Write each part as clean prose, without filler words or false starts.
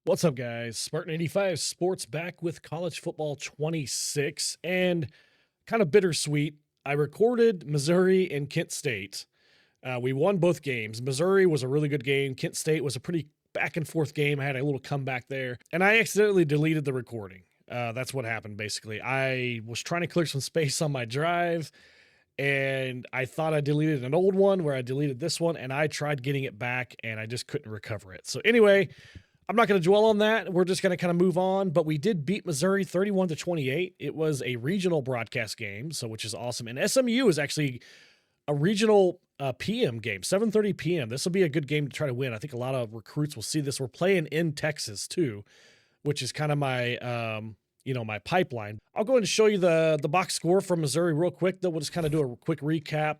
What's up, guys? Spartan-85 Sports back with college football 26, and kind of bittersweet. I recorded Missouri and Kent State. We won both games. Missouri was a really good game. Kent State was a pretty back and forth game. I had a little comeback there, and I accidentally deleted the recording. That's what happened, basically. I was trying to clear some space on my drive, and I thought I deleted an old one where I deleted this one, and I tried getting it back, and I just couldn't recover it. So anyway, I'm not going to dwell on that. We're just going to kind of move on. But we did beat Missouri 31-28. It was a regional broadcast game, so which is awesome. And SMU is actually a regional PM game, 7:30 p.m. This will be a good game to try to win. I think a lot of recruits will see this. We're playing in Texas too, which is kind of my my pipeline. I'll go ahead and show you the box score from Missouri real quick. Then we'll just kind of do a quick recap.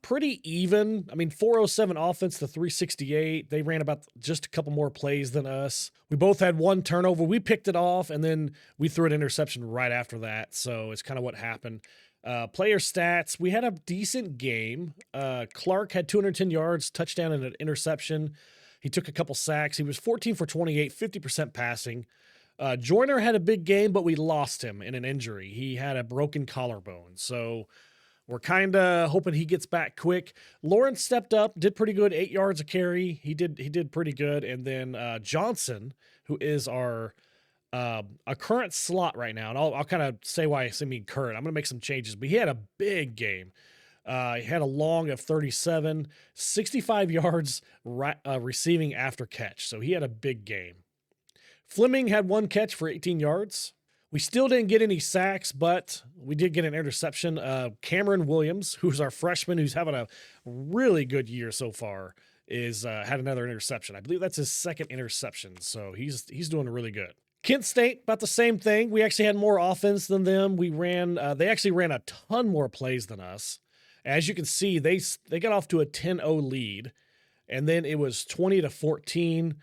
Pretty even. I mean, 407 offense to 368. They ran about just a couple more plays than us. We both had one turnover. We picked it off, and then we threw an interception right after that. So it's kind of what happened. Player stats. We had a decent game. Clark had 210 yards, touchdown, and an interception. He took a couple sacks. He was 14 for 28, 50% passing. Joyner had a big game, but we lost him in an injury. He had a broken collarbone. So we're kind of hoping he gets back quick. Lawrence stepped up, did pretty good, 8 yards a carry. He did pretty good. And then Johnson, who is our a current slot right now, and I'll kind of say why I mean current. I'm going to make some changes, but he had a big game. He had a long of 37, 65 yards receiving after catch. So he had a big game. Fleming had one catch for 18 yards. We still didn't get any sacks, but we did get an interception. Cameron Williams, who's our freshman, who's having a really good year so far, is had another interception. I believe that's his second interception, so he's doing really good. Kent State, about the same thing. We actually had more offense than them. They actually ran a ton more plays than us. As you can see, they got off to a 10-0 lead, and then it was 20-14.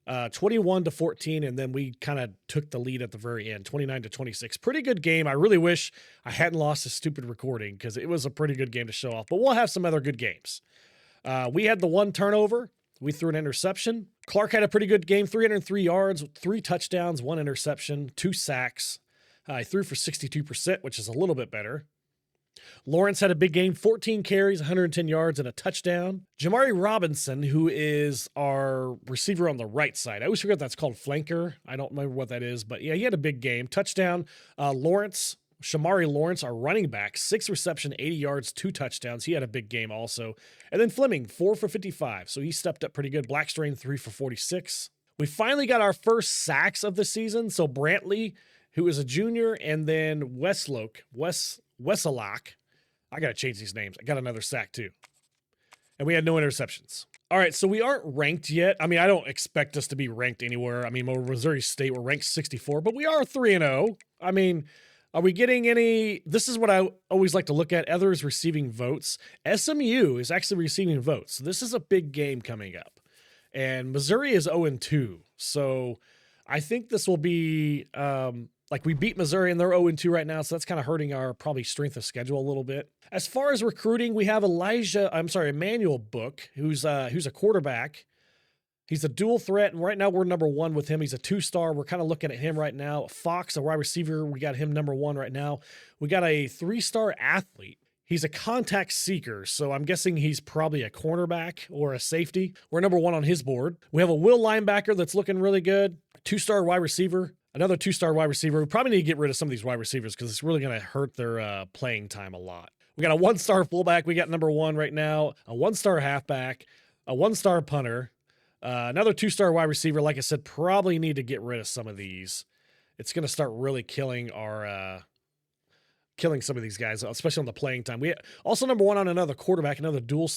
21-14, and then we kind of took the lead at the very end, 29-26. Pretty good game. I really wish I hadn't lost this stupid recording because it was a pretty good game to show off, but we'll have some other good games. We had the one turnover. We threw an interception. Clark had a pretty good game, 303 yards, 3 touchdowns, 1 interception, 2 sacks. He threw for 62%, which is a little bit better. Lawrence had a big game, 14 carries, 110 yards, and a touchdown. Jamari Robinson, who is our receiver on the right side. I always forget that's called flanker. I don't remember what that is, but yeah, he had a big game. Touchdown. Shamari Lawrence, our running back, 6 reception, 80 yards, 2 touchdowns. He had a big game also. And then Fleming, 4 for 55. So he stepped up pretty good. Blackstrain, 3 for 46. We finally got our first sacks of the season. So Brantley, who is a junior, and then Wesselak. I got to change these names. I got another sack too. And we had no interceptions. All right, so we aren't ranked yet. I mean, I don't expect us to be ranked anywhere. I mean, Missouri State, we're ranked 64, but we are 3-0. I mean, are we getting any? This is what I always like to look at. Others receiving votes. SMU is actually receiving votes. So this is a big game coming up. And Missouri is 0-2. So I think this will be like we beat Missouri and they're 0-2 right now, so that's kind of hurting our probably strength of schedule a little bit. As far as recruiting, we have Emmanuel Book, who's a quarterback. He's a dual threat, and right now we're number 1 with him. He's a 2-star. We're kind of looking at him right now. Fox, a wide receiver, we got him number 1 right now. We got a 3-star athlete. He's a contact seeker, so I'm guessing he's probably a cornerback or a safety. We're number 1 on his board. We have a will linebacker that's looking really good. 2-star wide receiver. Another 2-star wide receiver. We probably need to get rid of some of these wide receivers because it's really going to hurt their playing time a lot. We got a 1-star fullback. We got number 1 right now. A 1-star halfback. A 1-star punter. Another 2-star wide receiver. Like I said, probably need to get rid of some of these. It's going to start really killing some of these guys, especially on the playing time. We also number 1 on another quarterback, another dual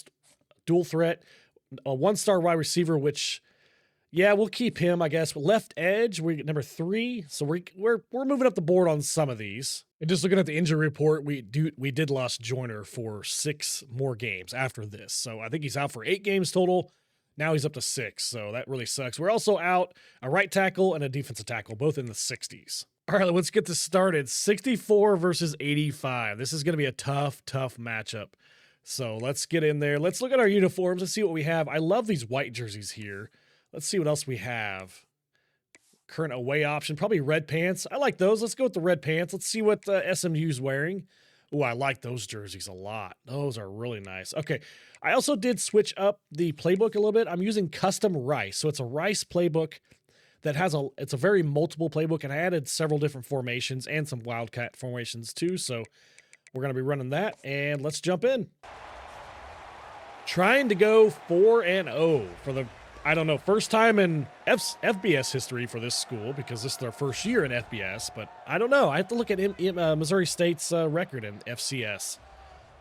threat. A 1-star wide receiver, which, yeah, we'll keep him, I guess. Left edge, we get number 3. So we're moving up the board on some of these. And just looking at the injury report, we did lose Joyner for 6 more games after this. So I think he's out for 8 games total. Now he's up to 6. So that really sucks. We're also out a right tackle and a defensive tackle, both in the 60s. All right, let's get this started. 64 versus 85. This is going to be a tough matchup. So let's get in there. Let's look at our uniforms and see what we have. I love these white jerseys here. Let's see what else we have. current away option. Probably red pants. I like those. Let's go with the red pants. Let's see what SMU's wearing. Oh, I like those jerseys a lot. Those are really nice. Okay, I also did switch up the playbook a little bit. I'm using custom Rice. So it's a Rice playbook that has it's a very multiple playbook, and I added several different formations and some Wildcat formations too. So we're going to be running that, and let's jump in. Trying to go 4-0 for the, I don't know, first time in FBS history for this school, because this is their first year in FBS, but I don't know. I have to look at Missouri State's record in FCS,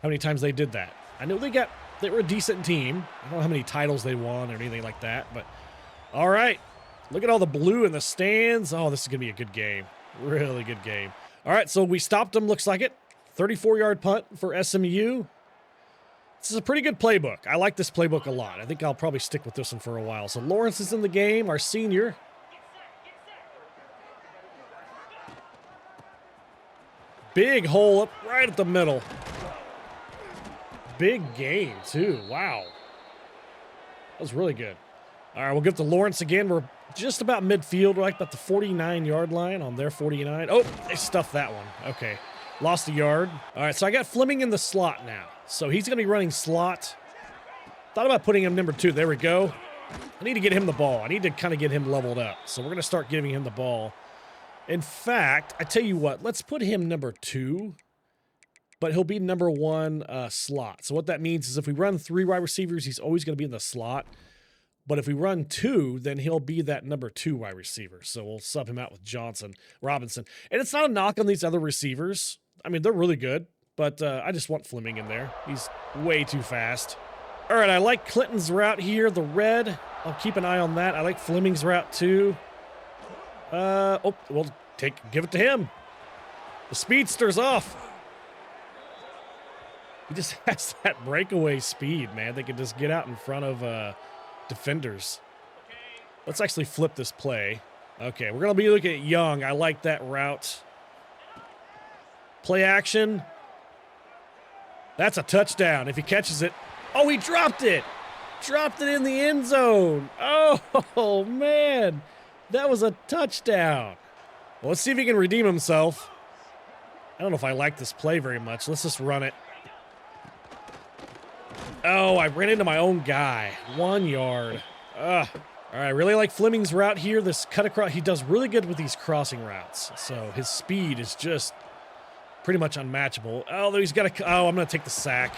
how many times they did that. I know they were a decent team. I don't know how many titles they won or anything like that, but all right. Look at all the blue in the stands. Oh, this is going to be a good game. Really good game. All right, so we stopped them, looks like it. 34-yard punt for SMU. This is a pretty good playbook. I like this playbook a lot. I think I'll probably stick with this one for a while. So Lawrence is in the game, our senior. Big hole up right at the middle. Big game, too. Wow. That was really good. All right, we'll give it to Lawrence again. We're just about midfield, right about the 49-yard line on their 49. Oh, they stuffed that one. Okay, lost a yard. All right, so I got Fleming in the slot now. So he's going to be running slot. Thought about putting him number 2. There we go. I need to get him the ball. I need to kind of get him leveled up. So we're going to start giving him the ball. In fact, I tell you what, let's put him number 2, but he'll be number 1 slot. So what that means is if we run 3 wide receivers, he's always going to be in the slot. But if we run 2, then he'll be that number 2 wide receiver. So we'll sub him out with Robinson. And it's not a knock on these other receivers. I mean, they're really good, but I just want Fleming in there. He's way too fast. All right, I like Clinton's route here, the red. I'll keep an eye on that. I like Fleming's route too. We'll give it to him. The speedster's off. He just has that breakaway speed, man. They can just get out in front of defenders. Let's actually flip this play. Okay, we're going to be looking at Young. I like that route. Play action. That's a touchdown if he catches it. Oh, he dropped it. Dropped it in the end zone. Oh, man. That was a touchdown. Well, let's see if he can redeem himself. I don't know if I like this play very much. Let's just run it. Oh, I ran into my own guy. 1 yard. Ugh. All right, I really like Fleming's route here. This cut across, he does really good with these crossing routes. So his speed is just pretty much unmatchable. Oh, he's got to, I'm going to take the sack.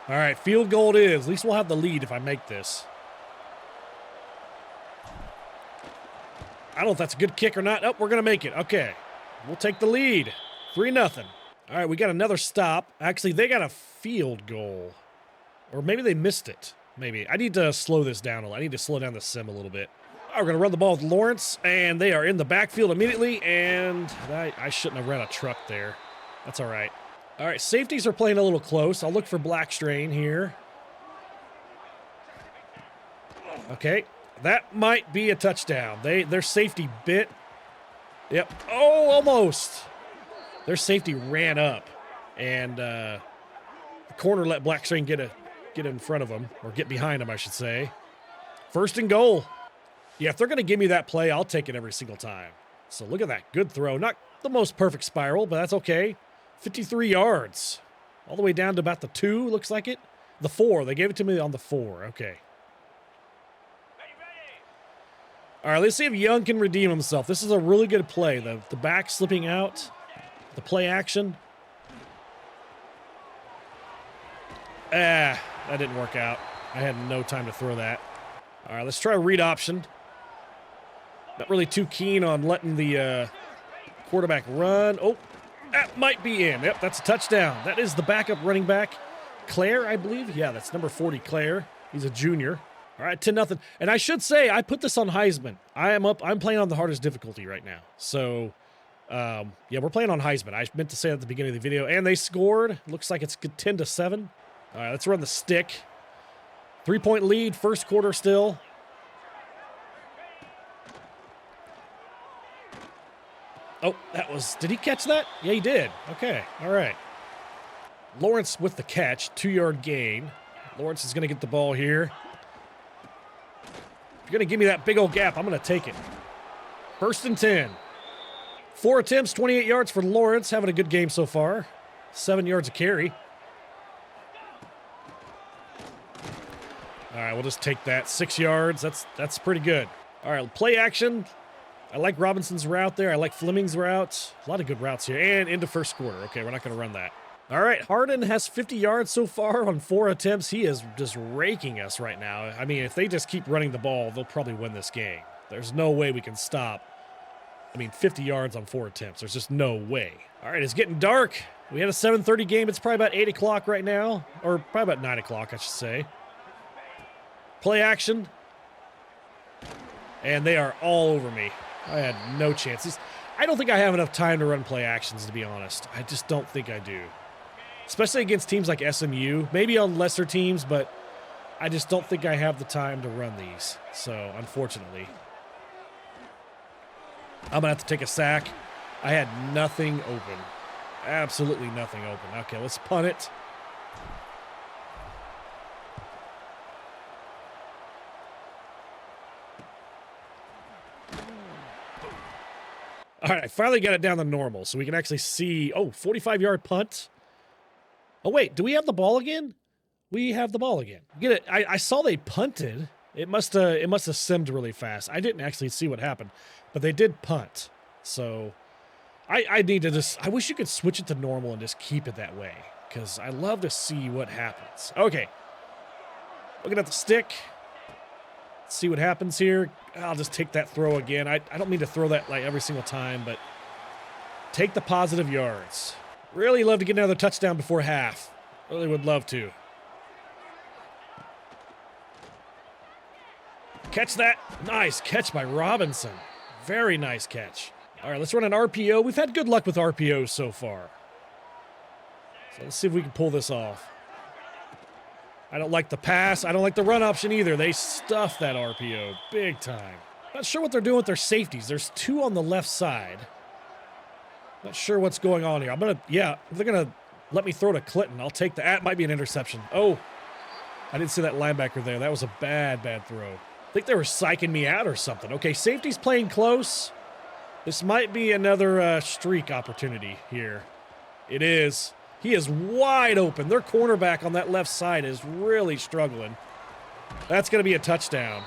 All right, field goal it is. At least we'll have the lead if I make this. I don't know if that's a good kick or not. Oh, we're going to make it. Okay, we'll take the lead. 3-0. All right, we got another stop. Actually, they got a field goal. Or maybe they missed it. Maybe. I need to slow this down a little. I need to slow down the sim a little bit. All right, we're going to run the ball with Lawrence, and they are in the backfield immediately, and I shouldn't have ran a truck there. That's all right. All right, safeties are playing a little close. I'll look for Blackstrain here. Okay, that might be a touchdown. Their safety bit. Yep. Oh, almost. Their safety ran up, and the corner let Blackstrain get in front of him, or get behind him, I should say. 1st and goal. Yeah, if they're going to give me that play, I'll take it every single time. So look at that. Good throw. Not the most perfect spiral, but that's okay. 53 yards. All the way down to about the 2, looks like it. The 4. They gave it to me on the 4. Okay. All right, let's see if Young can redeem himself. This is a really good play. The back slipping out. The play action. That didn't work out. I had no time to throw that. All right, let's try a read option. Not really too keen on letting the quarterback run. Oh, that might be in. Yep, that's a touchdown. That is the backup running back, Claire, I believe. Yeah, that's number 40, Claire. He's a junior. All right, 10-0. And I should say, I put this on Heisman. I'm playing on the hardest difficulty right now. So, yeah, we're playing on Heisman. I meant to say that at the beginning of the video. And they scored. Looks like it's 10-7. All right, let's run the stick. 3-point lead, first quarter still. Oh, did he catch that? Yeah, he did. Okay, all right. Lawrence with the catch, 2-yard gain. Lawrence is going to get the ball here. If you're going to give me that big old gap, I'm going to take it. First and 10. 4 attempts, 28 yards for Lawrence. Having a good game so far. 7 yards a carry. All right, we'll just take that. 6 yards. That's pretty good. All right, play action. I like Robinson's route there. I like Fleming's route. A lot of good routes here. And into first quarter. Okay, we're not going to run that. All right, Harden has 50 yards so far on 4 attempts. He is just raking us right now. I mean, if they just keep running the ball, they'll probably win this game. There's no way we can stop. 50 yards on 4 attempts. There's just no way. All right, it's getting dark. We had a 7:30 game. It's probably about 8 o'clock right now. Or probably about 9 o'clock, I should say. Play action. And they are all over me. I had no chances. I don't think I have enough time to run play actions, to be honest. I just don't think I do. Especially against teams like SMU. Maybe on lesser teams, but I just don't think I have the time to run these. So, unfortunately. I'm going to have to take a sack. I had nothing open. Absolutely nothing open. Okay, let's punt it. All right, I finally got it down to normal, so we can actually see. Oh, 45-yard punt. Oh, wait, do we have the ball again? We have the ball again. Get it? I saw they punted. It must have simmed really fast. I didn't actually see what happened, but they did punt. So I need to just. I wish you could switch it to normal and just keep it that way, because I love to see what happens. Okay, looking at the stick. Let's see what happens here. I'll just take that throw again. I don't mean to throw that like every single time, but take the positive yards. Really love to get another touchdown before half. Really would love to. Catch that. Nice catch by Robinson. Very nice catch. All right, let's run an RPO. We've had good luck with RPOs so far. So let's see if we can pull this off. I don't like the pass. I don't like the run option either. They stuff that RPO big time. Not sure what they're doing with their safeties. There's 2 on the left side. Not sure what's going on here. If they're going to let me throw to Clinton, I'll take that. It might be an interception. Oh, I didn't see that linebacker there. That was a bad throw. I think they were psyching me out or something. Okay, safety's playing close. This might be another streak opportunity here. It is. He is wide open. Their cornerback on that left side is really struggling. That's going to be a touchdown.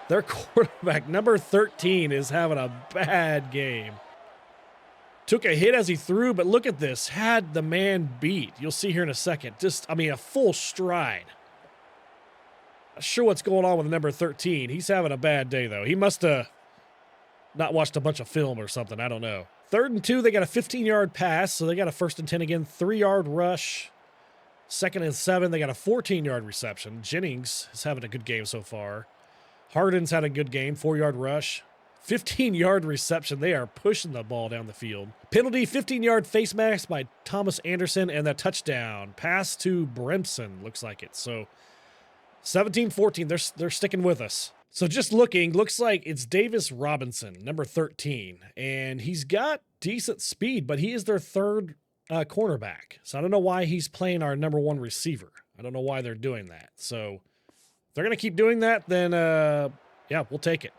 Their quarterback, number 13, is having a bad game. Took a hit as he threw, but look at this. Had the man beat. You'll see here in a second. A full stride. Not sure what's going on with number 13. He's having a bad day, though. He must have not watched a bunch of film or something. I don't know. 3rd and 2, they got a 15-yard pass, so they got a 1st and 10 again. 3-yard rush. 2nd and 7, they got a 14-yard reception. Jennings is having a good game so far. Harden's had a good game, 4-yard rush. 15-yard reception. They are pushing the ball down the field. Penalty, 15-yard face mask by Thomas Anderson, and the touchdown. Pass to Bremson, looks like it. So 17-14, they're sticking with us. So just looking, looks like it's Davis Robinson, number 13, and he's got decent speed, but he is their 3rd cornerback. So I don't know why he's playing our number 1 receiver. I don't know why they're doing that. So if they're going to keep doing that, then, yeah, we'll take it.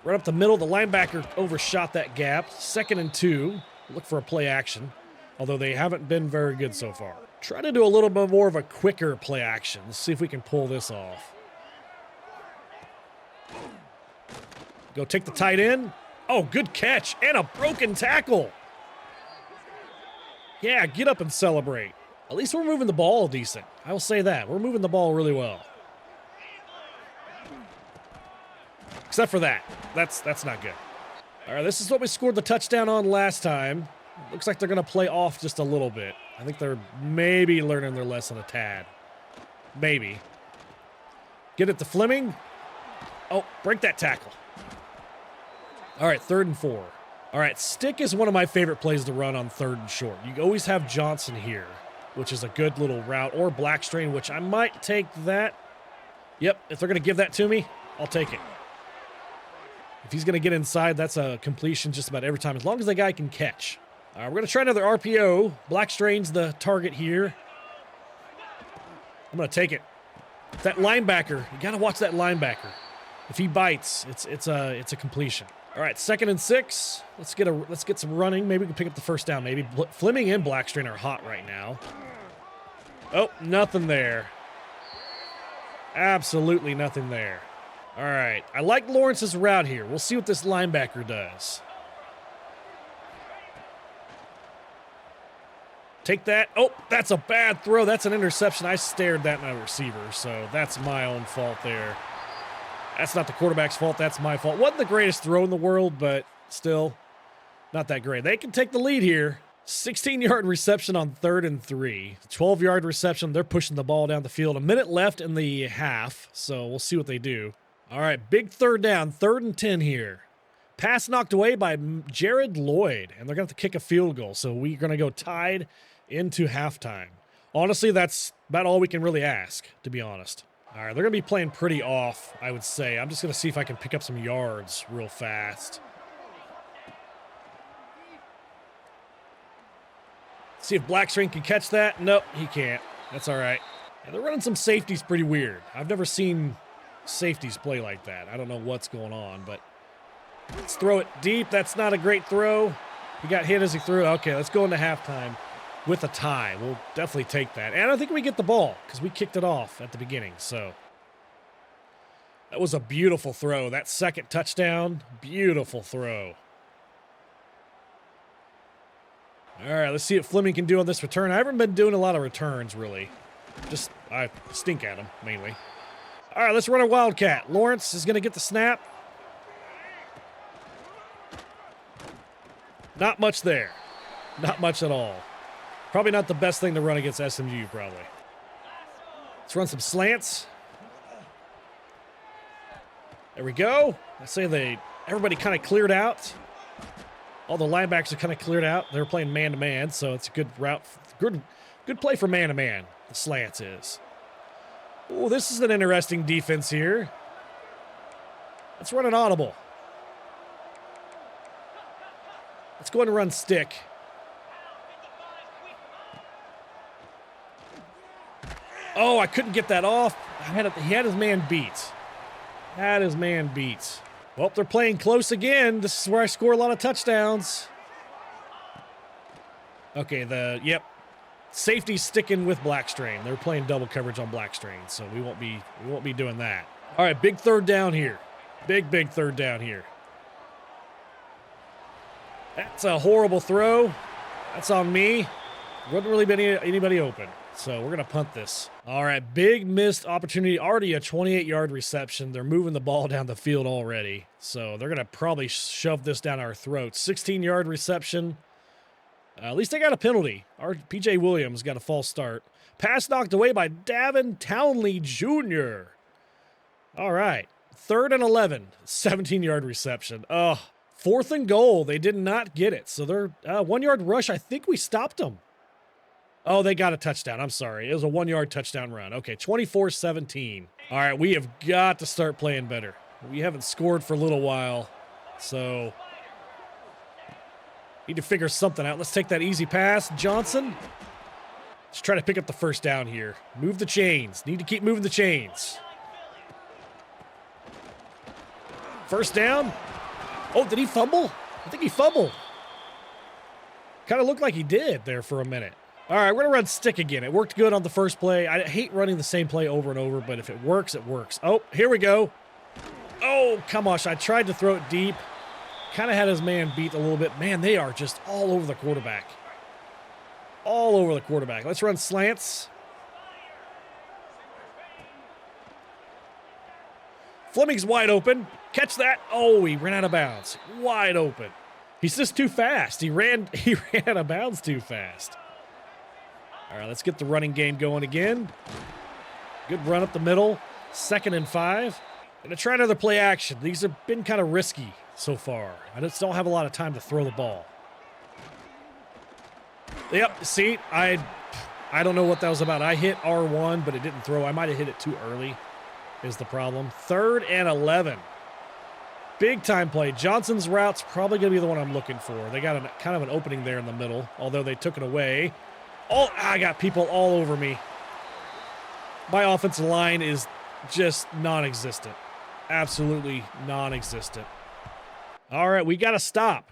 Right up the middle, the linebacker overshot that gap. 2nd and 2, look for a play action, although they haven't been very good so far. Try to do a little bit more of a quicker play action. Let's see if we can pull this off. Go take the tight end. Oh, good catch and a broken tackle. Yeah, get up and celebrate. At least we're moving the ball decent. I will say that. We're moving the ball really well. Except for that. That's not good. All right, this is what we scored the touchdown on last time. Looks like they're going to play off just a little bit. I think they're maybe learning their lesson a tad. Maybe. Get it to Fleming. Oh, break that tackle. All right, 3rd and 4. All right, stick is one of my favorite plays to run on 3rd and short. You always have Johnson here, which is a good little route, or Blackstrain, which I might take that. Yep, if they're going to give that to me, I'll take it. If he's going to get inside, that's a completion just about every time, as long as the guy can catch. All right, we're going to try another RPO. Blackstrain's the target here. I'm going to take it. That linebacker, you got to watch that linebacker. If he bites, it's a completion. All right, 2nd and 6. Let's get some running. Maybe we can pick up the first down. Maybe Fleming and Blackstrain are hot right now. Oh, nothing there. Absolutely nothing there. All right, I like Lawrence's route here. We'll see what this linebacker does. Take that. Oh, that's a bad throw. That's an interception. I stared that at my receiver, so that's my own fault there. That's not the quarterback's fault. That's my fault. Wasn't the greatest throw in the world, but still not that great. They can take the lead here. 16-yard reception on 3rd and 3. 12-yard reception. They're pushing the ball down the field. A minute left in the half, so we'll see what they do. All right, big 3rd down. 3rd and 10 here. Pass knocked away by Jared Lloyd, and they're going to have to kick a field goal, so we're going to go tied into halftime. Honestly, that's about all we can really ask, to be honest. All right, they're going to be playing pretty off, I would say. I'm just going to see if I can pick up some yards real fast. See if Blackstrain can catch that. Nope, he can't. That's all right. Yeah, they're running some safeties pretty weird. I've never seen safeties play like that. I don't know what's going on, but let's throw it deep. That's not a great throw. He got hit as he threw it. Okay, let's go into halftime with a tie. We'll definitely take that. And I think we get the ball because we kicked it off at the beginning. So that was a beautiful throw. That 2nd touchdown, beautiful throw. All right, let's see what Fleming can do on this return. I haven't been doing a lot of returns, really. Just, I stink at them, mainly. All right, let's run a Wildcat. Lawrence is going to get the snap. Not much there. Not much at all. Probably not the best thing to run against SMU, probably. Let's run some slants. There we go. I say everybody kind of cleared out. All the linebackers are kind of cleared out. They're playing man-to-man, so it's a good route. Good play for man-to-man, the slants is. Oh, this is an interesting defense here. Let's run an audible. Let's go ahead and run stick. Oh, I couldn't get that off. He had his man beat. Had his man beat. Well, they're playing close again. This is where I score a lot of touchdowns. Okay, safety's sticking with Blackstrain. They're playing double coverage on Blackstrain, so we won't be doing that. All right, big 3rd down here. Big 3rd down here. That's a horrible throw. That's on me. Wasn't really been anybody open. So we're going to punt this. All right, big missed opportunity. Already a 28-yard reception. They're moving the ball down the field already. So they're going to probably shove this down our throats. 16-yard reception. At least they got a penalty. Our P.J. Williams got a false start. Pass knocked away by Davin Townley Jr. All right, 3rd and 11. 17-yard reception. 4th and goal. They did not get it. So they're 1-yard rush. I think we stopped them. Oh, they got a touchdown. I'm sorry. It was a 1-yard touchdown run. Okay, 24-17. All right, we have got to start playing better. We haven't scored for a little while, so need to figure something out. Let's take that easy pass. Johnson. Let's try to pick up the first down here. Move the chains. Need to keep moving the chains. First down. Oh, did he fumble? I think he fumbled. Kind of looked like he did there for a minute. All right, we're going to run stick again. It worked good on the first play. I hate running the same play over and over, but if it works, it works. Oh, here we go. Oh, come on. I tried to throw it deep. Kind of had his man beat a little bit. Man, they are just all over the quarterback. All over the quarterback. Let's run slants. Fleming's wide open. Catch that. Oh, he ran out of bounds. Wide open. He's just too fast. He ran out of bounds too fast. All right, let's get the running game going again. Good run up the middle. 2nd and 5. Going to try another play action. These have been kind of risky so far. I just don't have a lot of time to throw the ball. Yep, see, I don't know what that was about. I hit R1, but it didn't throw. I might have hit it too early is the problem. 3rd and 11. Big time play. Johnson's route's probably going to be the one I'm looking for. They got kind of an opening there in the middle, although they took it away. Oh, I got people all over me. My offensive line is just non-existent. absolutely non-existent. All right, we got to stop.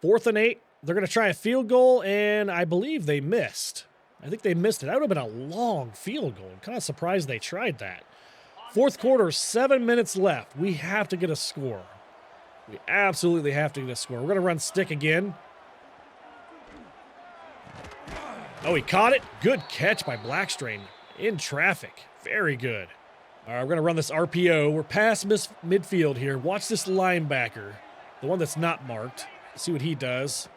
4th and 8. They're going to try a field goal, and I believe they missed. I think they missed it. That would have been a long field goal. I'm kind of surprised they tried that. 4th quarter, 7 minutes left. We have to get a score. We absolutely have to get a score. We're going to run stick again. Oh, he caught it. Good catch by Blackstrain in traffic. Very good. All right, we're going to run this RPO. We're past midfield here. Watch this linebacker, the one that's not marked. See what he does.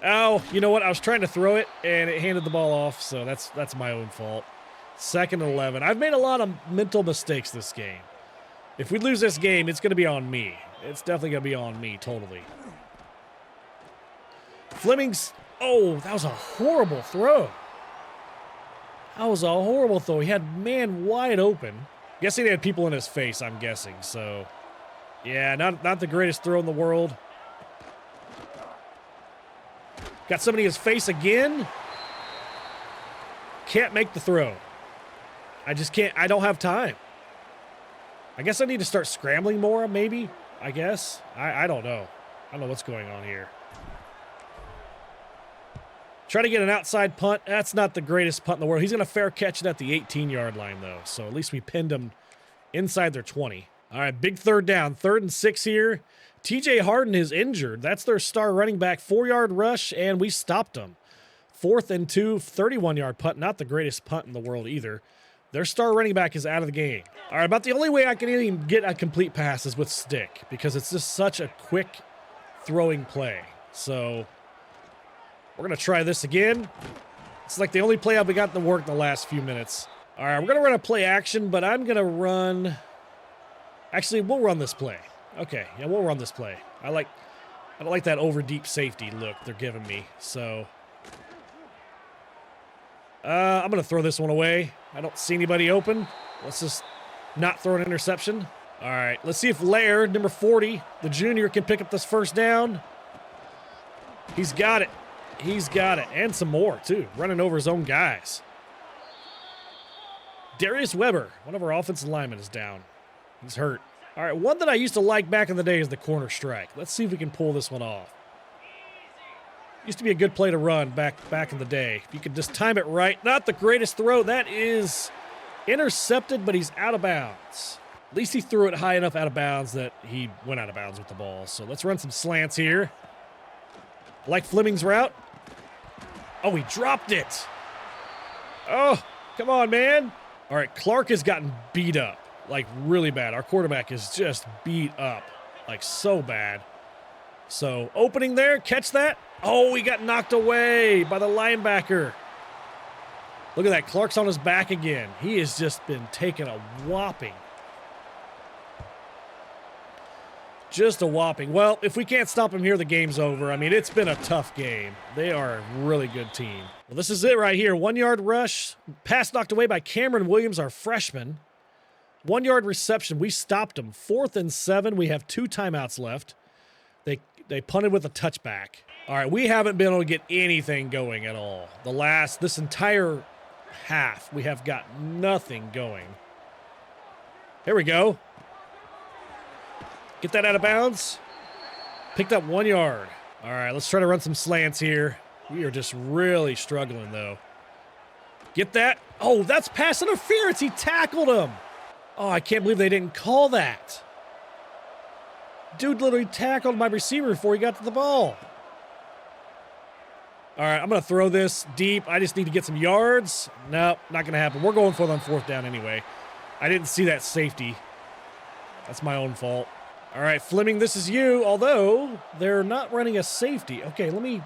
Oh, you know what? I was trying to throw it, and it handed the ball off, so that's my own fault. 2nd and 11. I've made a lot of mental mistakes this game. If we lose this game, it's going to be on me. It's definitely going to be on me, totally. Fleming's... Oh, that was a horrible throw. That was a horrible throw. He had man wide open. Guessing he had people in his face, I'm guessing. So, yeah, not the greatest throw in the world. Got somebody in his face again. Can't make the throw. I just can't. I don't have time. I guess I need to start scrambling more, maybe. I guess. I don't know. I don't know what's going on here. Try to get an outside punt. That's not the greatest punt in the world. He's going to fair catch it at the 18-yard line, though. So at least we pinned him inside their 20. All right, big 3rd down. 3rd and 6 here. TJ Harden is injured. That's their star running back. 4-yard rush, and we stopped him. 4th and 2, 31-yard punt. Not the greatest punt in the world either. Their star running back is out of the game. All right, about the only way I can even get a complete pass is with stick because it's just such a quick throwing play. So we're going to try this again. It's like the only play I've got to work in the last few minutes. All right, we're going to run a play action, but I'm going to run... Actually, we'll run this play. Okay, yeah, we'll run this play. I don't like that over deep safety look they're giving me. So I'm going to throw this one away. I don't see anybody open. Let's just not throw an interception. All right, let's see if Laird, number 40, the junior, can pick up this 1st down. He's got it. He's got it. And some more, too. Running over his own guys. Darius Weber, one of our offensive linemen, is down. He's hurt. All right, one that I used to like back in the day is the corner strike. Let's see if we can pull this one off. Used to be a good play to run back in the day. If you could just time it right. Not the greatest throw. That is intercepted, but he's out of bounds. At least he threw it high enough out of bounds that he went out of bounds with the ball. So let's run some slants here. Like Fleming's route. Oh, he dropped it. Oh, come on, man. All right, Clark has gotten beat up, like really bad. Our quarterback is just beat up, like so bad. So opening there, catch that. Oh, he got knocked away by the linebacker. Look at that. Clark's on his back again. He has just been taking a whopping. Just a whopping. Well, if we can't stop him here, the game's over. I mean, it's been a tough game. They are a really good team. Well, this is it right here. 1-yard rush. Pass knocked away by Cameron Williams, our freshman. 1-yard reception. We stopped him. 4th and 7. We have 2 timeouts left. They punted with a touchback. All right, we haven't been able to get anything going at all. This entire half, we have got nothing going. Here we go. Get that out of bounds. Picked up 1 yard. All right, let's try to run some slants here. We are just really struggling, though. Get that. Oh, that's pass interference. He tackled him. Oh, I can't believe they didn't call that. Dude literally tackled my receiver before he got to the ball. All right, I'm going to throw this deep. I just need to get some yards. No, not going to happen. We're going for it on 4th down anyway. I didn't see that safety. That's my own fault. All right, Fleming, this is you, although they're not running a safety. Okay, let me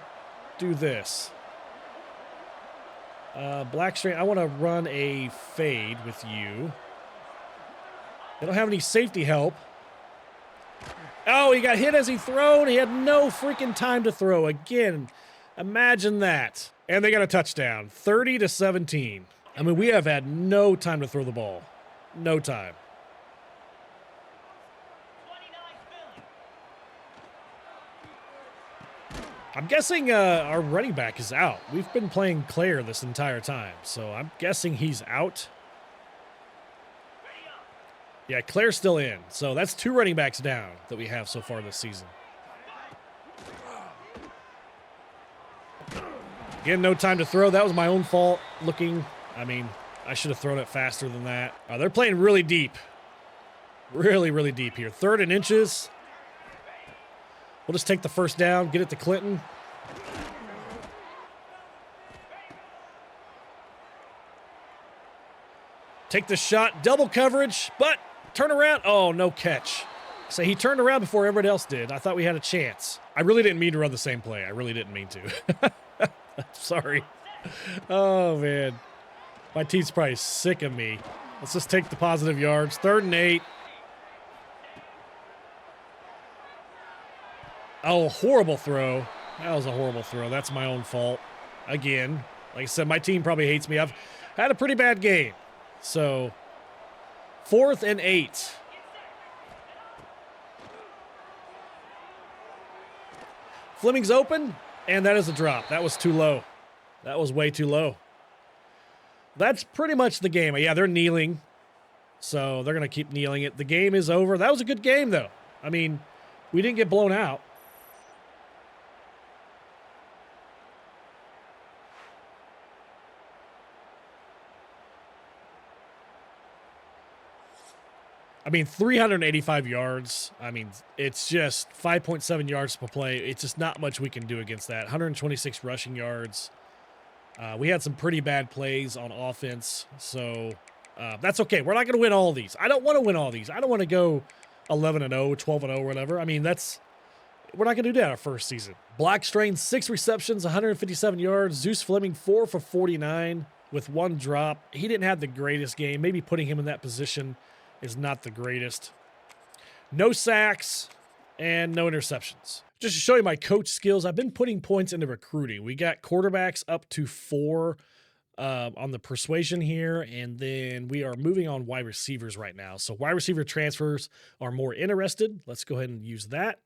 do this. Blackstrain, I want to run a fade with you. They don't have any safety help. Oh, he got hit as he thrown. He had no freaking time to throw. Again, imagine that. And they got a touchdown, 30-17. I mean, we have had no time to throw the ball. No time. I'm guessing our running back is out. We've been playing Claire this entire time, so I'm guessing he's out. Yeah, Claire's still in. So that's 2 running backs down that we have so far this season. Again, no time to throw. That was my own fault looking. I mean, I should have thrown it faster than that. They're playing really deep. Really, really deep here. 3rd and inches. We'll just take the first down, get it to Clinton. Take the shot, double coverage, but turn around. Oh, no catch. So he turned around before everybody else did. I thought we had a chance. I really didn't mean to run the same play. I really didn't mean to. Sorry. Oh, man. My team's probably sick of me. Let's just take the positive yards. 3rd and 8. Oh, horrible throw. That was a horrible throw. That's my own fault. Again, like I said, my team probably hates me. I've had a pretty bad game. So, 4th and 8. Fleming's open, and that is a drop. That was too low. That was way too low. That's pretty much the game. Yeah, they're kneeling, so they're going to keep kneeling it. The game is over. That was a good game, though. I mean, we didn't get blown out. I mean, 385 yards. I mean, it's just 5.7 yards per play. It's just not much we can do against that. 126 rushing yards. We had some pretty bad plays on offense, so that's okay. We're not going to win all these. I don't want to win all these. I don't want to go 11-0, 12-0, or whatever. I mean, we're not going to do that our first season. Black Strain, 6 receptions, 157 yards. Zeus Fleming, 4 for 49 with 1 drop. He didn't have the greatest game. Maybe putting him in that position is not the greatest. No sacks and no interceptions. Just to show you my coach skills, I've been putting points into recruiting. We got quarterbacks up to 4 on the persuasion here, and then we are moving on wide receivers right now. So wide receiver transfers are more interested. Let's go ahead and use that.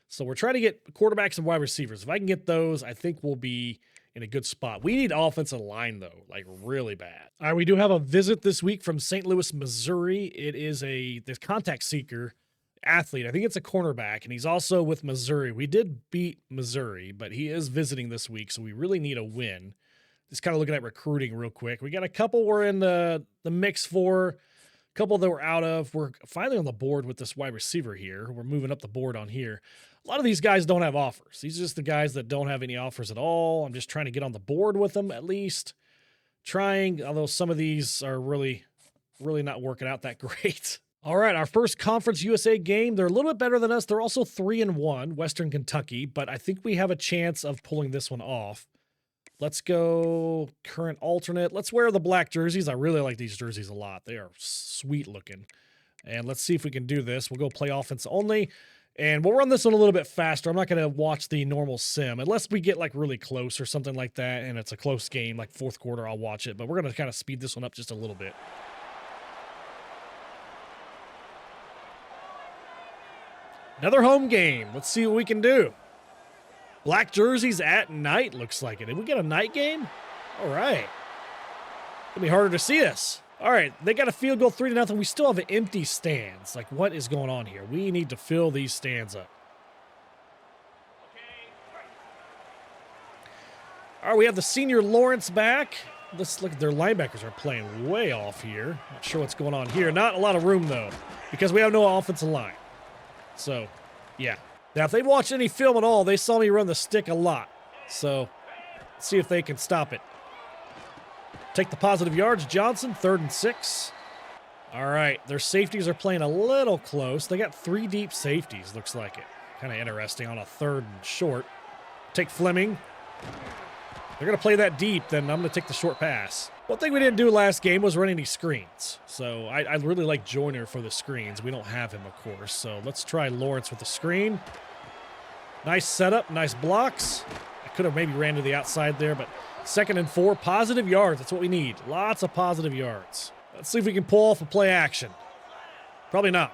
So we're trying to get quarterbacks and wide receivers. If I can get those, I think we'll be in a good spot. We need offensive line, though, like really bad. All right, we do have a visit this week from St. Louis, Missouri. It is the contact seeker athlete. I think it's a cornerback, and he's also with Missouri. We did beat Missouri, but he is visiting this week, so we really need a win. Just kind of looking at recruiting real quick. We got a couple we're in the mix for, a couple that we're out of. We're finally on the board with this wide receiver here. We're moving up the board on here. A lot of these guys don't have offers. These are just the guys that don't have any offers at all. I'm just trying to get on the board with them at least. Trying, although some of these are really, really not working out that great. All right, our first Conference USA game. They're a little bit better than us. They're also 3-1, Western Kentucky, but I think we have a chance of pulling this one off. Let's go current alternate. Let's wear the black jerseys. I really like these jerseys a lot. They are sweet looking. And let's see if we can do this. We'll go play offense only. And we'll run this one a little bit faster. I'm not going to watch the normal sim unless we get like really close or something like that. And it's a close game, like 4th quarter, I'll watch it. But we're going to kind of speed this one up just a little bit. Another home game. Let's see what we can do. Black jerseys at night, looks like it. Did we get a night game? All right. It's going to be harder to see us. All right, they got a field goal 3-0. We still have an empty stands. Like, what is going on here? We need to fill these stands up. All right, we have the senior Lawrence back. Let's look at their linebackers are playing way off here. Not sure what's going on here. Not a lot of room, though, because we have no offensive line. So, yeah. Now, if they've watched any film at all, they saw me run the stick a lot. So, let's see if they can stop it. Take the positive yards. Johnson, 3rd and 6. All right, their safeties are playing a little close. They got 3 deep safeties, looks like it. Kind of interesting on a 3rd and short. Take Fleming. They're going to play that deep, then I'm going to take the short pass. One thing we didn't do last game was run any screens. So I really like Joyner for the screens. We don't have him, of course. So let's try Lawrence with the screen. Nice setup, nice blocks. I could have maybe ran to the outside there, but 2nd and 4, positive yards. That's what we need. Lots of positive yards. Let's see if we can pull off a play action. Probably not,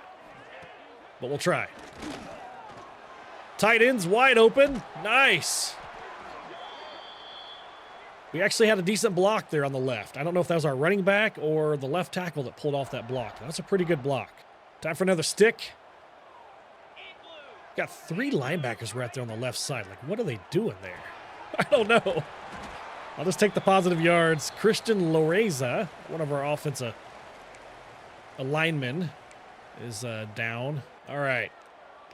but we'll try. Tight ends wide open. Nice. We actually had a decent block there on the left. I don't know if that was our running back or the left tackle that pulled off that block. That's a pretty good block. Time for another stick. Got 3 linebackers right there on the left side. Like, what are they doing there? I don't know. I'll just take the positive yards. Christian Loreza, one of our offensive linemen, is down. All right.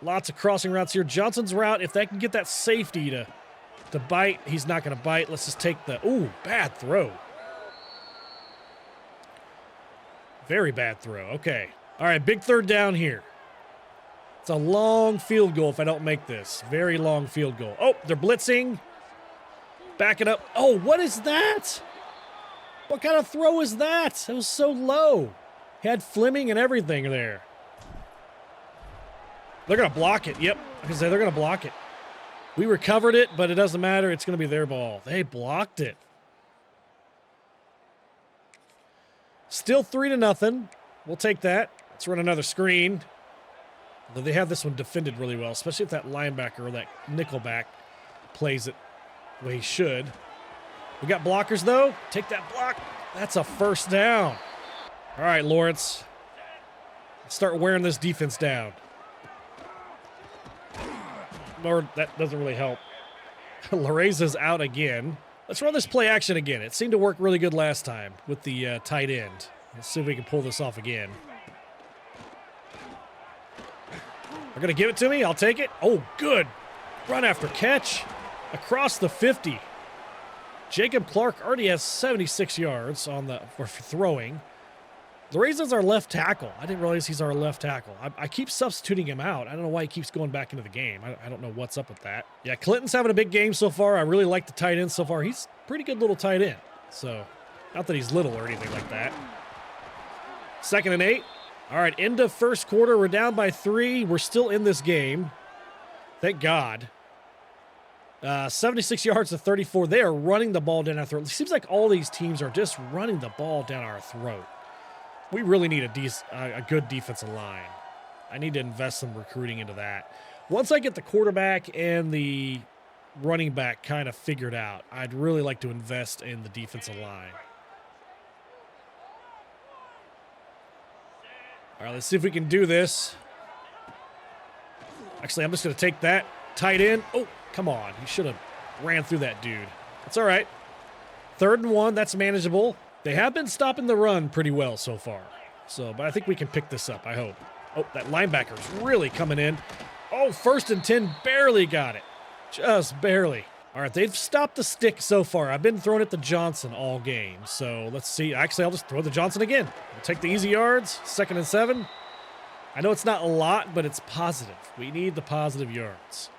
Lots of crossing routes here. Johnson's route, if they can get that safety to bite, he's not going to bite. Let's just take the... Ooh, bad throw. Very bad throw. Okay. All right, big third down here. It's a long field goal if I don't make this. Very long field goal. Oh, they're blitzing. Back it up. Oh, what is that? What kind of throw is that? It was so low. Had Fleming and everything there. They're going to block it. Yep. I can say they're going to block it. We recovered it, but it doesn't matter. It's going to be their ball. They blocked it. Still 3-0. We'll take that. Let's run another screen. Though they have this one defended really well, especially if that linebacker or that nickelback plays it the way he should. We got blockers, though. Take that block. That's a first down. All right, Lawrence. Let's start wearing this defense down. Or that doesn't really help. Loreza's out again. Let's run this play action again. It seemed to work really good last time with the tight end. Let's see if we can pull this off again. They're going to give it to me. I'll take it. Oh, good. Run after catch. Across the 50. Jacob Clark already has 76 yards on the for throwing. Loreza's our left tackle. I didn't realize he's our left tackle. I keep substituting him out. I don't know why he keeps going back into the game. I don't know what's up with that. Yeah, Clinton's having a big game so far. I really like the tight end so far. He's a pretty good little tight end. So, not that he's little or anything like that. 2nd and 8. All right, end of first quarter. We're down by 3. We're still in this game. Thank God. 76 yards to 34. They are running the ball down our throat. It seems like all these teams are just running the ball down our throat. We really need a good defensive line. I need to invest some recruiting into that. Once I get the quarterback and the running back kind of figured out, I'd really like to invest in the defensive line. All right, let's see if we can do this. Actually, I'm just going to take that tight end. Oh, come on. He should have ran through that dude. That's all right. 3rd and 1. That's manageable. They have been stopping the run pretty well so far. But I think we can pick this up, I hope. Oh, that linebacker's really coming in. Oh, 1st and 10. Barely got it. Just barely. All right, they've stopped the stick so far. I've been throwing it to Johnson all game. So let's see. Actually, I'll just throw it to Johnson again. We'll take the easy yards. 2nd and 7. I know it's not a lot, but it's positive. We need the positive yards.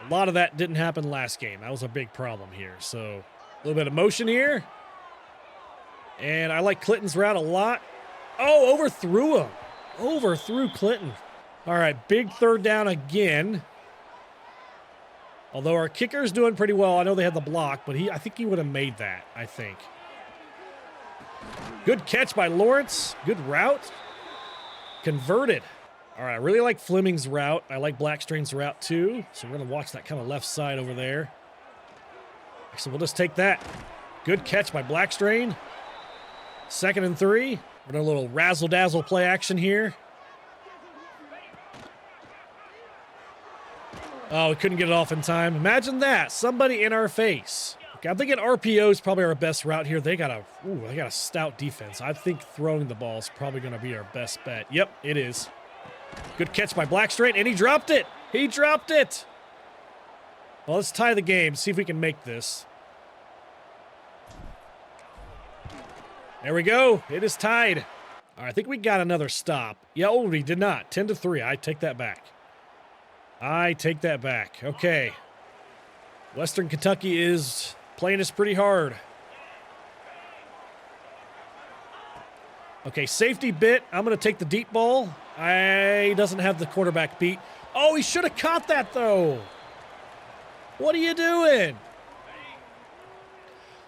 A lot of that didn't happen last game. That was a big problem here. So a little bit of motion here. And I like Clinton's route a lot. Oh, overthrew him. Overthrew Clinton. All right, big 3rd down again. Although our kicker's doing pretty well. I know they had the block, but I think he would have made that, I think. Good catch by Lawrence. Good route. Converted. All right, I really like Fleming's route. I like Blackstrain's route too. So we're going to watch that kind of left side over there. So we'll just take that. Good catch by Blackstrain. 2nd and 3. We're doing a little razzle-dazzle play action here. Oh, we couldn't get it off in time. Imagine that. Somebody in our face. Okay, I'm thinking RPO is probably our best route here. They got a stout defense. I think throwing the ball is probably going to be our best bet. Yep, it is. Good catch by Blackstrain, and he dropped it. He dropped it. Well, let's tie the game, see if we can make this. There we go. It is tied. All right, I think we got another stop. Yeah, oh, we did not. 10-3. I take that back. I take that back. Okay. Western Kentucky is playing us pretty hard. Okay, safety bit. I'm going to take the deep ball. He doesn't have the quarterback beat. Oh, he should have caught that, though. What are you doing?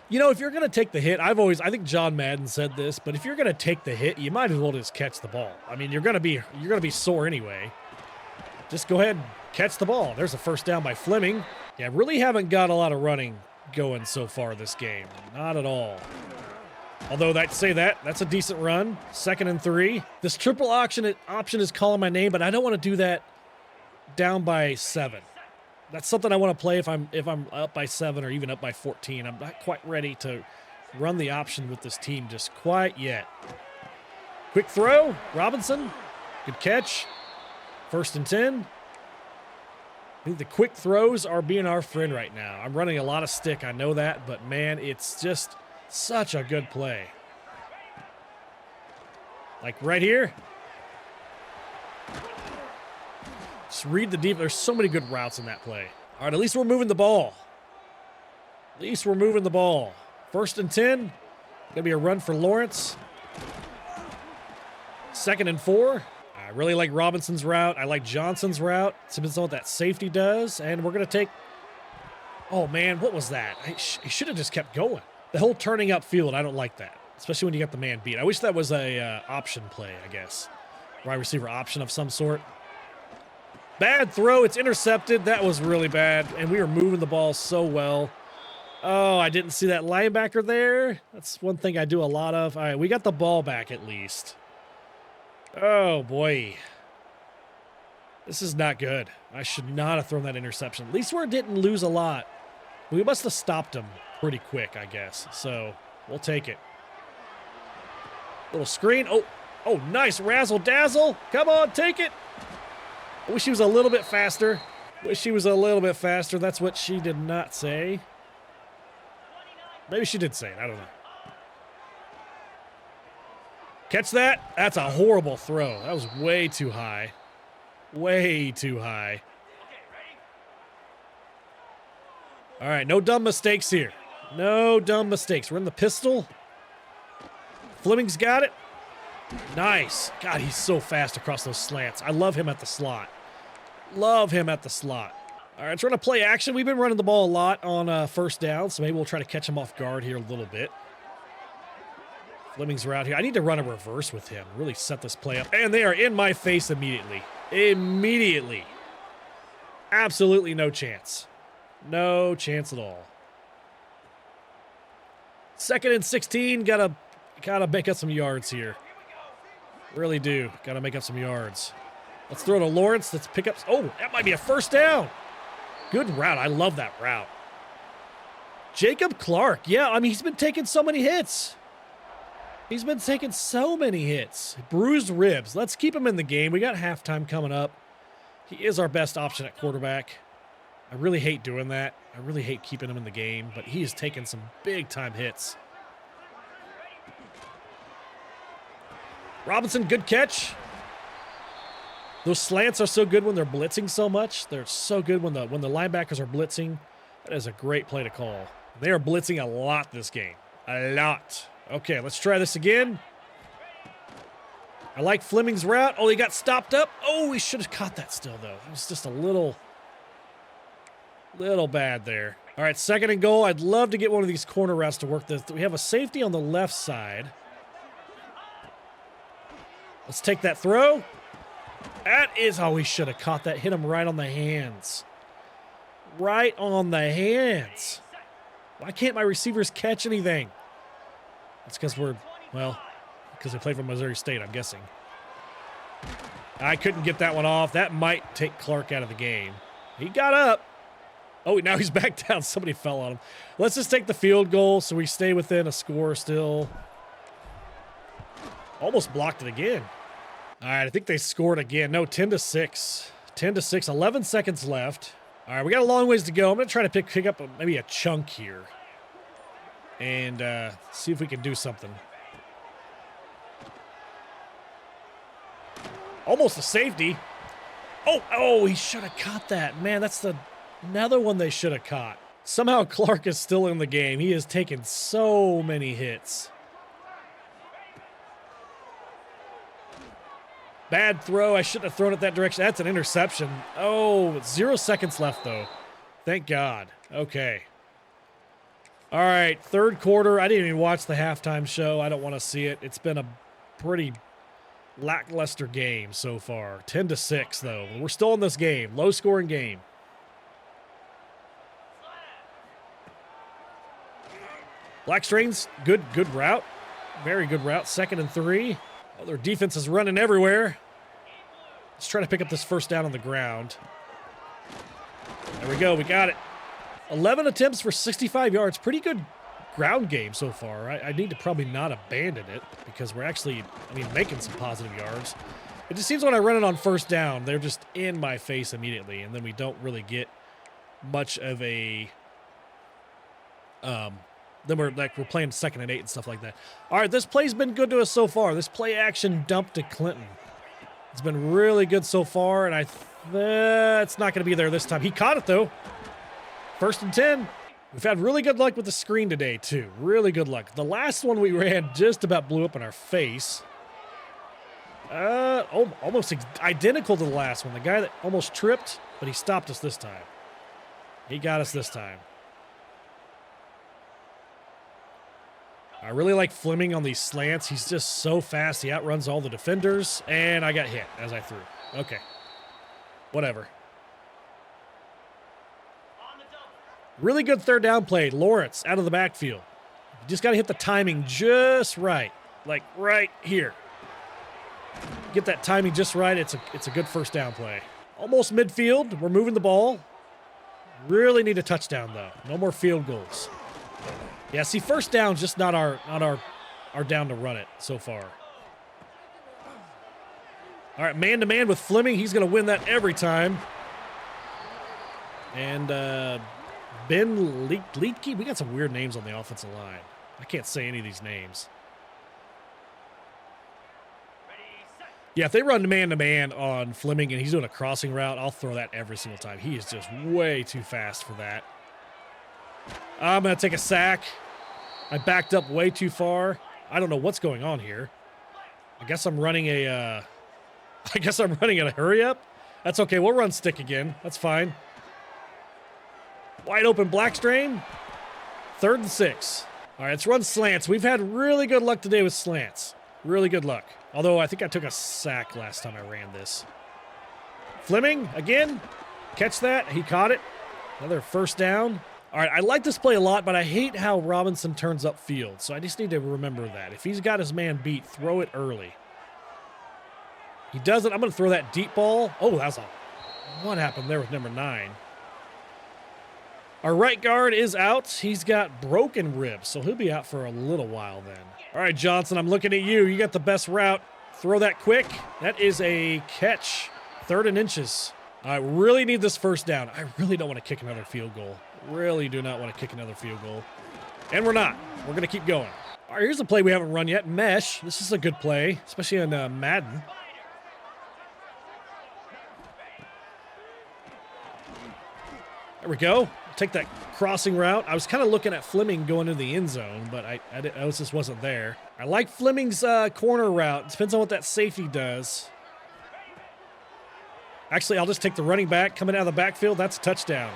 You know, if you're going to take the hit, I think John Madden said this, but if you're going to take the hit, you might as well just catch the ball. I mean, you're going to be sore anyway. Just go ahead and catch the ball. There's a first down by Fleming. Yeah, really haven't got a lot of running going so far this game. Not at all. Although that's a decent run. 2nd and 3. This triple option is calling my name, but I don't want to do that down by 7. That's something I want to play if I'm up by 7 or even up by 14. I'm not quite ready to run the option with this team just quite yet. Quick throw, Robinson. Good catch. 1st and 10. I think the quick throws are being our friend right now. I'm running a lot of stick, I know that, but man, it's just such a good play. Like right here. Just read the deep. There's so many good routes in that play. All right, at least we're moving the ball. At least we're moving the ball. 1st and 10. Gonna be a run for Lawrence. 2nd and 4. I really like Robinson's route. I like Johnson's route. Depends on what that safety does. And we're going to take... Oh, man, what was that? He should have just kept going. The whole turning up field, I don't like that, especially when you got the man beat. I wish that was a option play, I guess. Wide receiver option of some sort. Bad throw. It's intercepted. That was really bad. And we were moving the ball so well. Oh, I didn't see that linebacker there. That's one thing I do a lot of. All right, we got the ball back at least. Oh, boy. This is not good. I should not have thrown that interception. At least we didn't lose a lot. We must have stopped him pretty quick, I guess. So, we'll take it. Little screen. Oh, nice razzle-dazzle. Come on, take it. I wish he was a little bit faster. Wish he was a little bit faster. That's what she did not say. Maybe she did say it. I don't know. Catch that? That's a horrible throw. That was way too high. Way too high. All right, no dumb mistakes here. No dumb mistakes. We're in the pistol. Fleming's got it. Nice. God, he's so fast across those slants. I love him at the slot. Love him at the slot. All right, trying to play action. We've been running the ball a lot on 1st down, so maybe we'll try to catch him off guard here a little bit. Fleming's route here. I need to run a reverse with him. Really set this play up. And they are in my face immediately. Immediately. Absolutely no chance. No chance at all. 2nd and 16. Gotta make up some yards here. Really do. Gotta make up some yards. Let's throw to Lawrence. Let's pick up. Oh, that might be a 1st down. Good route. I love that route. Jacob Clark. Yeah, I mean, he's been taking so many hits. He's been taking so many hits. Bruised ribs. Let's keep him in the game. We got halftime coming up. He is our best option at quarterback. I really hate doing that. I really hate keeping him in the game, but he is taking some big-time hits. Robinson, good catch. Those slants are so good when they're blitzing so much. They're so good when the linebackers are blitzing. That is a great play to call. They are blitzing a lot this game. A lot. Okay, let's try this again. I like Fleming's route. Oh, he got stopped up. Oh, he should have caught that still, though. It was just a little bad there. All right, 2nd and goal. I'd love to get one of these corner routes to work this. We have a safety on the left side. Let's take that throw. That is, oh, he should have caught that. Hit him right on the hands. Right on the hands. Why can't my receivers catch anything? That's because because they played for Missouri State, I'm guessing. I couldn't get that one off. That might take Clark out of the game. He got up. Oh, now he's back down. Somebody fell on him. Let's just take the field goal so we stay within a score still. Almost blocked it again. All right, I think they scored again. No, 10-6. 10-6, 11 seconds left. All right, we got a long ways to go. I'm going to try to pick up maybe a chunk here and see if we can do something. Almost a safety. Oh, he should have caught that. Man, that's another one they should have caught. Somehow Clark is still in the game. He has taken so many hits. Bad throw. I shouldn't have thrown it that direction. That's an interception. Oh, 0 seconds left, though. Thank God. Okay. All right, 3rd quarter. I didn't even watch the halftime show. I don't want to see it. It's been a pretty lackluster game so far. 10-6, though. We're still in this game. Low-scoring game. Blackstrain's good route. Very good route. 2nd and 3. Oh, their defense is running everywhere. Let's try to pick up this first down on the ground. There we go. We got it. 11 attempts for 65 yards. Pretty good ground game so far. I need to probably not abandon it because we're actually, making some positive yards. It just seems when I run it on first down, they're just in my face immediately, and then we don't really get much of a then we're playing 2nd and 8 and stuff like that. All right, this play's been good to us so far. This play action dump to Clinton. It's been really good so far, and it's not going to be there this time. He caught it, though. 1st and 10. We've had really good luck with the screen today, too. Really good luck. The last one we ran just about blew up in our face. Almost identical to the last one. The guy that almost tripped, but he stopped us this time. He got us this time. I really like Fleming on these slants. He's just so fast. He outruns all the defenders. And I got hit as I threw. Okay. Whatever. Really good 3rd down play. Lawrence out of the backfield. You just got to hit the timing just right. Like right here. Get that timing just right. It's a good 1st down play. Almost midfield. We're moving the ball. Really need a touchdown, though. No more field goals. Yeah, see, 1st down's just not our down to run it so far. All right, man-to-man with Fleming. He's going to win that every time. And Ben Leetke. We got some weird names on the offensive line. I can't say any of these names. Yeah, if they run man-to-man on Fleming and he's doing a crossing route, I'll throw that every single time. He is just way too fast for that. I'm going to take a sack. I backed up way too far. I don't know what's going on here. I guess I'm running a hurry up. That's okay. We'll run stick again. That's fine. Wide open Blackstrain. 3rd and 6. All right, let's run slants. We've had really good luck today with slants. Really good luck. Although I think I took a sack last time I ran this. Fleming again. Catch that. He caught it. Another 1st down. All right, I like this play a lot, but I hate how Robinson turns upfield. So I just need to remember that. If he's got his man beat, throw it early. He doesn't. I'm going to throw that deep ball. Oh, that's what happened there with number 9. Our right guard is out. He's got broken ribs, so he'll be out for a little while then. All right, Johnson, I'm looking at you. You got the best route. Throw that quick. That is a catch. 3rd and inches. I really need this 1st down. I really don't want to kick another field goal. Really do not want to kick another field goal. And we're not. We're going to keep going. All right, here's a play we haven't run yet. Mesh. This is a good play, especially in Madden. There we go. Take that crossing route. I was kind of looking at Fleming going into the end zone, but I just wasn't there. I like Fleming's corner route. Depends on what that safety does. Actually, I'll just take the running back coming out of the backfield. That's a touchdown.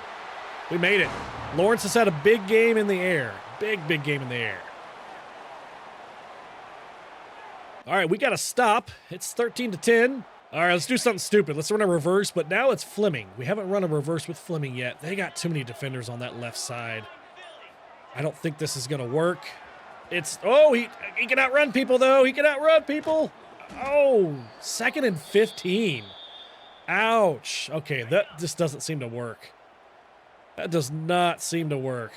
We made it. Lawrence has had a big game in the air. Big game in the air. All right, we got to stop. It's 13-10. All right, let's do something stupid. Let's run a reverse, but now it's Fleming. We haven't run a reverse with Fleming yet. They got too many defenders on that left side. I don't think this is going to work. He can outrun people, though. He can outrun people. Oh, 2nd and 15. Ouch. Okay, that just doesn't seem to work. That does not seem to work.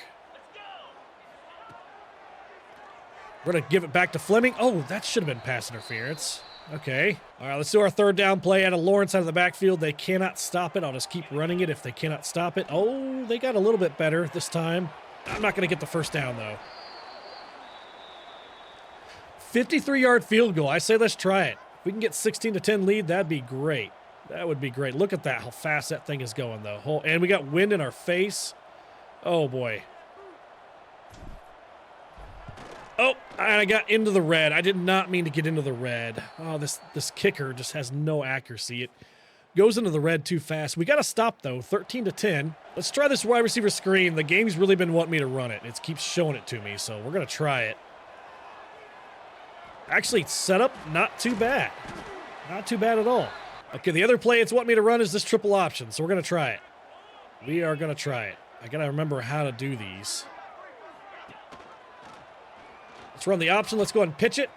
We're going to give it back to Fleming. Oh, that should have been pass interference. Okay. All right, let's do our 3rd down play out of Lawrence out of the backfield. They cannot stop it. I'll just keep running it if they cannot stop it. Oh, they got a little bit better this time. I'm not going to get the 1st down, though. 53-yard field goal. I say let's try it. If we can get 16-10 lead, that'd be great. That would be great. Look at that, how fast that thing is going, though. And we got wind in our face. Oh, boy. Oh, I got into the red. I did not mean to get into the red. Oh, this kicker just has no accuracy. It goes into the red too fast. We got to stop, though. 13-10. Let's try this wide receiver screen. The game's really been wanting me to run it. It keeps showing it to me, so we're going to try it. Actually, setup, not too bad. Not too bad at all. Okay, the other play it's wanting me to run is this triple option, so we're going to try it. We are going to try it. I got to remember how to do these. Let's run the option. Let's go ahead and pitch it.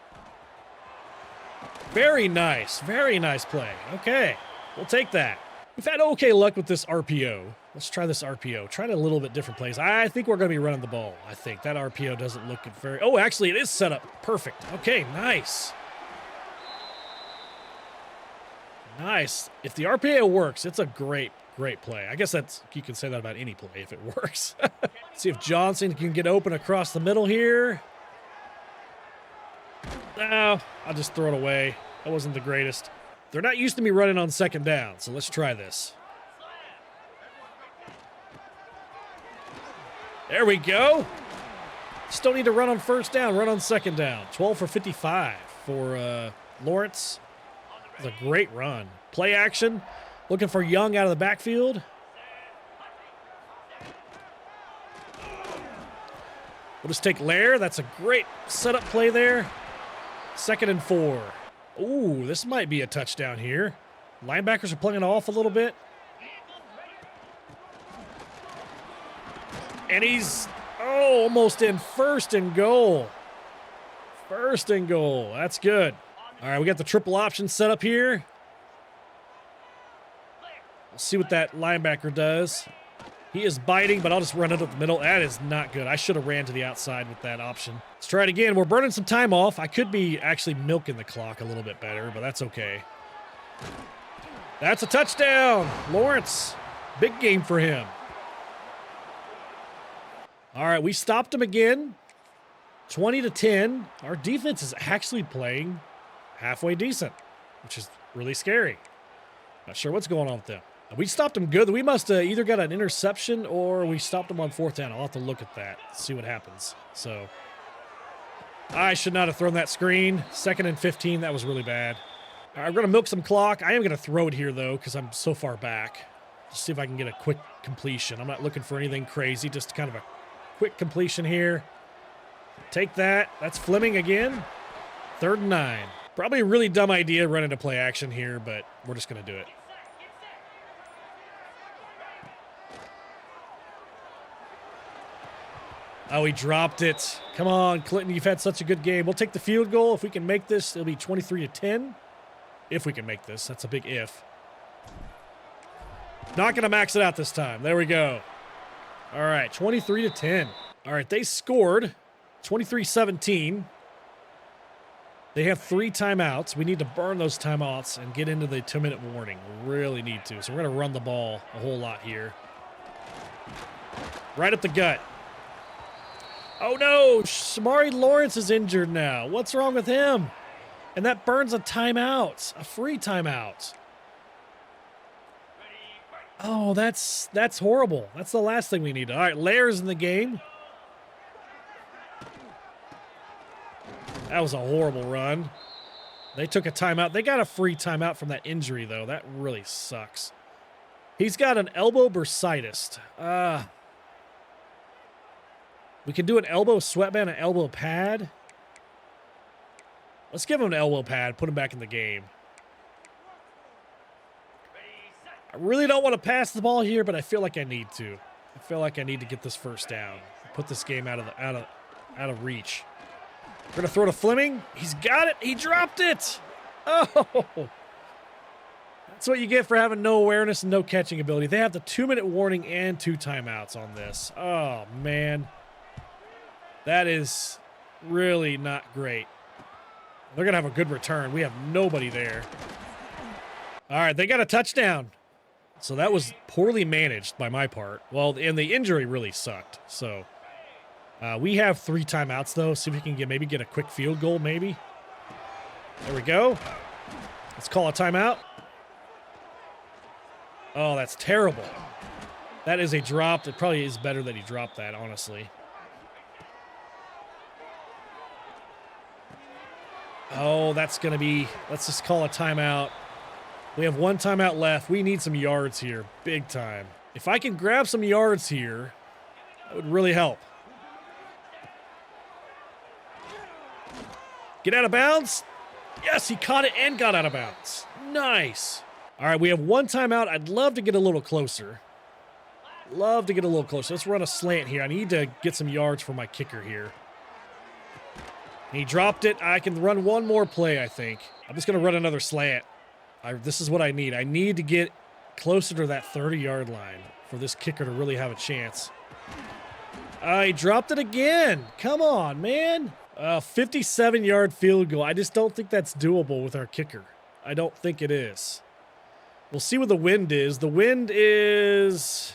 Very nice play. Okay, we'll take that. We've had okay luck with this RPO. Let's try this RPO. Try a little bit different plays. I think we're going to be running the ball. I think that RPO doesn't look very... Oh, actually, it is set up. Perfect. Okay, nice. Nice. If the RPO works, it's a great play. I guess you can say that about any play if it works. See if Johnson can get open across the middle here. No, I'll just throw it away. That wasn't the greatest. They're not used to me running on second down, so let's try this. There we go. Still need to run on first down, run on second down. 12 for 55 for Lawrence. It's a great run. Play action. Looking for Young out of the backfield. We'll just take Lair. That's a great setup play there. 2nd and 4. Ooh, this might be a touchdown here. Linebackers are playing off a little bit. And he's, almost in 1st and goal. 1st and goal. That's good. All right, we got the triple option set up here. We'll see what that linebacker does. He is biting, but I'll just run it up the middle. That is not good. I should have ran to the outside with that option. Let's try it again. We're burning some time off. I could be actually milking the clock a little bit better, but that's okay. That's a touchdown. Lawrence, big game for him. All right, we stopped him again. 20-10. Our defense is actually playing halfway decent, which is really scary. Not sure what's going on with them. We stopped him good. We must have either got an interception or we stopped him on 4th down. I'll have to look at that, see what happens. So I should not have thrown that screen. 2nd and 15, that was really bad. All right, we're going to milk some clock. I am going to throw it here, though, because I'm so far back. Just see if I can get a quick completion. I'm not looking for anything crazy, just kind of a quick completion here. Take that. That's Fleming again. 3rd and 9. Probably a really dumb idea running to play action here, but we're just going to do it. Oh, he dropped it. Come on, Clinton, you've had such a good game. We'll take the field goal. If we can make this, it'll be 23-10. If we can make this. That's a big if. Not going to max it out this time. There we go. All right, 23-10. All right, they scored 23-17. They have 3 timeouts. We need to burn those timeouts and get into the 2-minute warning. We really need to. So we're going to run the ball a whole lot here. Right up the gut. Oh, no. Shamari Lawrence is injured now. What's wrong with him? And that burns a timeout, a free timeout. Oh, that's horrible. That's the last thing we need. All right, Lair's in the game. That was a horrible run. They took a timeout. They got a free timeout from that injury, though. That really sucks. He's got an elbow bursitis. We can do an elbow sweatband, an elbow pad. Let's give him an elbow pad, put him back in the game. I really don't want to pass the ball here, but I feel like I need to. I feel like I need to get this first down. Put this game out of reach. We're going to throw to Fleming. He's got it. He dropped it. Oh. That's what you get for having no awareness and no catching ability. They have the 2-minute warning and 2 timeouts on this. Oh, man. That is really not great. They're going to have a good return. We have nobody there. All right, they got a touchdown. So that was poorly managed by my part. Well, and the injury really sucked. So we have 3 timeouts, though. See if we can maybe get a quick field goal, maybe. There we go. Let's call a timeout. Oh, that's terrible. That is a drop. It probably is better that he dropped that, honestly. Oh, that's going to be... Let's just call a timeout. We have 1 timeout left. We need some yards here. Big time. If I can grab some yards here, that would really help. Get out of bounds. Yes, he caught it and got out of bounds. Nice. All right, we have 1 timeout. I'd love to get a little closer. Love to get a little closer. Let's run a slant here. I need to get some yards for my kicker here. He dropped it. I can run one more play, I think. I'm just going to run another slant. This is what I need. I need to get closer to that 30-yard line for this kicker to really have a chance. He dropped it again. Come on, man. 57-yard field goal. I just don't think that's doable with our kicker. I don't think it is. We'll see what the wind is. The wind is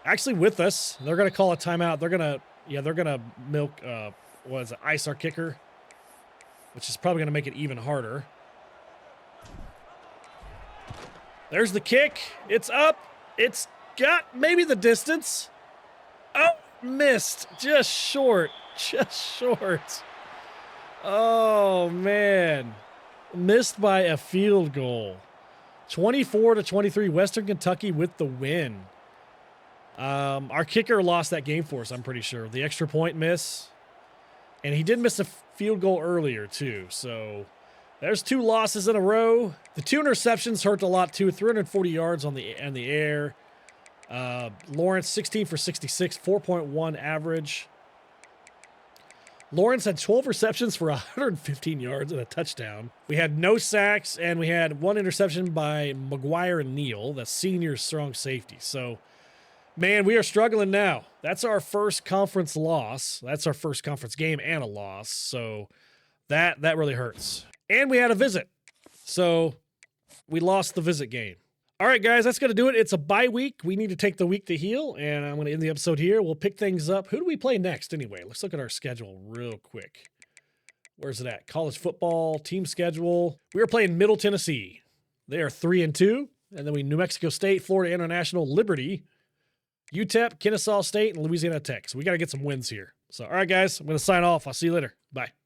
actually with us. They're going to call a timeout. They're going to milk, ice our kicker, which is probably going to make it even harder. There's the kick. It's up. It's got maybe the distance. Oh, missed. Just short. Just short. Oh, man. Missed by a field goal. 24-23, Western Kentucky with the win. Our kicker lost that game for us, I'm pretty sure. The extra point miss. And he did miss a field goal earlier, too. So there's 2 losses in a row. The 2 interceptions hurt a lot, too. 340 yards in the air. Lawrence, 16 for 66, 4.1 average. Lawrence had 12 receptions for 115 yards and a touchdown. We had no sacks, and we had 1 interception by McGuire and Neal, the senior strong safety. So, man, we are struggling now. That's our first conference loss. That's our first conference game and a loss. So that really hurts. And we had a visit. So we lost the visit game. All right, guys, that's going to do it. It's a bye week. We need to take the week to heal, and I'm going to end the episode here. We'll pick things up. Who do we play next anyway? Let's look at our schedule real quick. Where's it at? College football, team schedule. We are playing Middle Tennessee. They are 3-2. And then New Mexico State, Florida International, Liberty, UTEP, Kennesaw State, and Louisiana Tech. So we got to get some wins here. So, all right, guys, I'm going to sign off. I'll see you later. Bye.